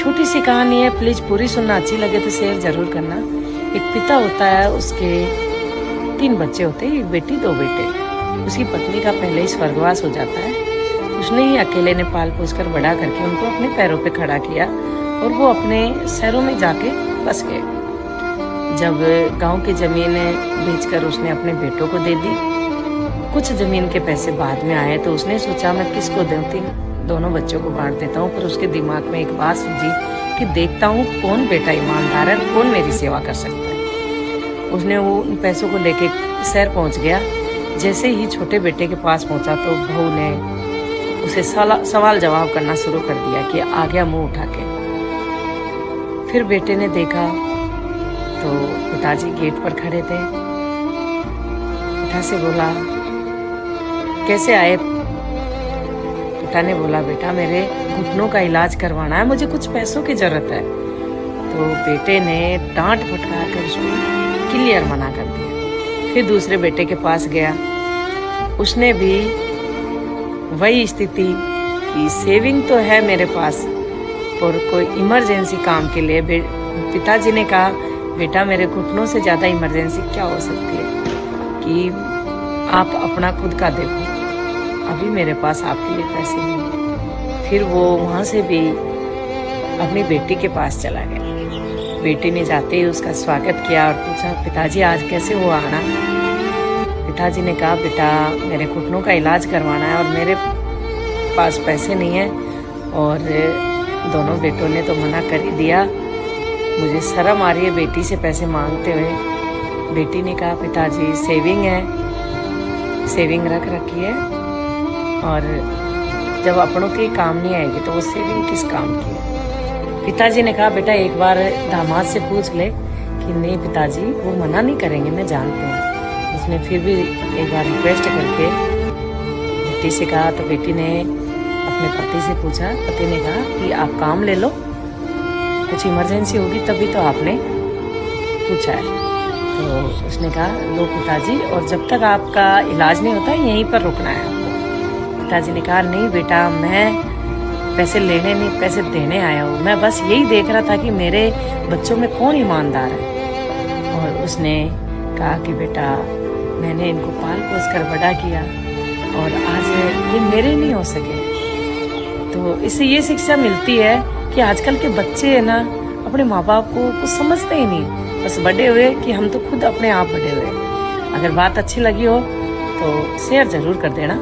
छोटी सी कहानी है, प्लीज पूरी सुनना, अच्छी लगे तो शेयर जरूर करना। एक पिता होता है, उसके 3 बच्चे होते हैं, 1 बेटी 2 बेटे। उसकी पत्नी का पहले ही स्वर्गवास हो जाता है। उसने ही अकेले ने पाल पोस कर बड़ा करके उनको अपने पैरों पे खड़ा किया और वो अपने शहरों में जाके बस गए। जब गांव की जमीन बेचकर उसने अपने बेटों को दे दी, कुछ जमीन के पैसे बाद में आए तो उसने सोचा मैं किसको दूं, दोनों बच्चों को बांट देता हूँ। पर उसके दिमाग में एक बात सूझी कि देखता हूँ कौन बेटा ईमानदार है, कौन मेरी सेवा कर सकता है। उसने वो उन पैसों को लेके शहर पहुंच गया। जैसे ही छोटे बेटे के पास पहुंचा तो बहू ने उसे सवाल जवाब करना शुरू कर दिया कि आ गया मुंह उठा के। फिर बेटे ने देखा तो पिताजी गेट पर खड़े थे। पिता से बोला कैसे आए? पिता ने बोला बेटा मेरे घुटनों का इलाज करवाना है, मुझे कुछ पैसों की जरूरत है। तो बेटे ने डांट फटकार कर उसको क्लियर मना कर दिया। फिर दूसरे बेटे के पास गया, उसने भी वही स्थिति कि सेविंग तो है मेरे पास पर कोई इमरजेंसी काम के लिए। पिताजी ने कहा बेटा मेरे घुटनों से ज्यादा इमरजेंसी क्या हो सकती है कि आप अपना खुद का देखो, अभी मेरे पास आपके लिए पैसे नहीं। फिर वो वहां से भी अपनी बेटी के पास चला गया। बेटी ने जाते ही उसका स्वागत किया और पूछा पिताजी आज कैसे हुआ आना? पिताजी ने कहा बेटा मेरे घुटनों का इलाज करवाना है और मेरे पास पैसे नहीं है। और दोनों बेटों ने तो मना कर ही दिया। मुझे शर्म आ रही है बेटी से पैसे मांगते हुए। बेटी ने कहा पिताजी सेविंग है, सेविंग रख रखी है और जब अपनों के काम नहीं आएगी तो वो सेविंग किस काम की है। पिताजी ने कहा बेटा एक बार दामाद से पूछ ले कि नहीं पिताजी वो मना नहीं करेंगे, मैं जानते हैं। उसने फिर भी एक बार रिक्वेस्ट करके बेटी से कहा तो बेटी ने अपने पति से पूछा। पति ने कहा कि आप काम ले लो, कुछ इमरजेंसी होगी तभी तो आपने पूछा है। तो उसने कहा लो पिताजी, और जब तक आपका इलाज नहीं होता यहीं पर रुकना है आपको। पिताजी ने कहा नहीं बेटा मैं पैसे लेने नहीं पैसे देने आया हूँ, मैं बस यही देख रहा था कि मेरे बच्चों में कौन ईमानदार है। और उसने कहा कि बेटा मैंने इनको पाल पोस कर बड़ा किया और आज ये मेरे नहीं हो सके। तो इससे ये शिक्षा मिलती है कि आजकल के बच्चे है ना अपने माँ बाप को कुछ समझते ही नहीं, बस बड़े हुए कि हम तो खुद अपने आप बड़े हुए। अगर बात अच्छी लगी हो तो शेयर जरूर कर देना।